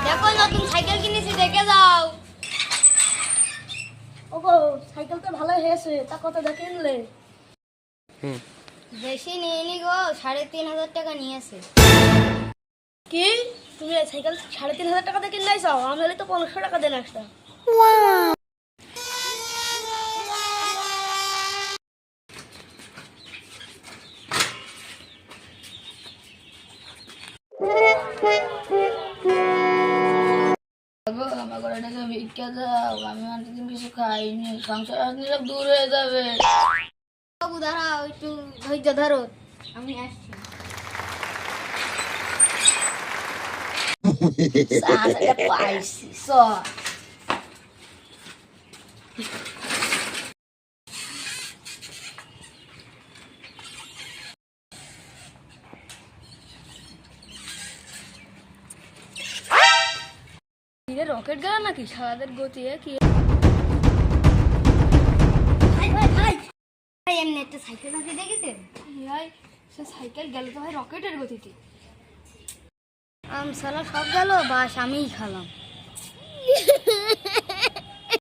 দেখো নতুন সাইকেল কিনেছি, দেখে যাও। ওগো সাইকেল তো ভালো হয়েছে, তা কত দিয়ে কিনলে? বেশি নিয়ে গো, ৩,৫০০ টাকা নিয়েছে। কি তুমি এই সাইকেল ৩,৫০০ টাকা দিয়ে কিনলে আইছো? আমি হলে তো ৫০০ টাকা দিয়ে আসতাম। আমার করে টাকা ভিক্ষা দাও, আমি অনেকদিন কিছু খাইনি, সংসার সব দূর হয়ে যাবে। বাবু দাঁড়াও, একটু ধৈর্য ধরো, আমি আসছি। পাইছি সব। রকেট গেল নাকি সারাদের গতি কি? এমনি একটা সাইকেল আছে, দেখেছেন? সে সাইকেল গেল তো ভাই রকেটের গতিতে। সালা সব গেল, বাস আমিই খালাম।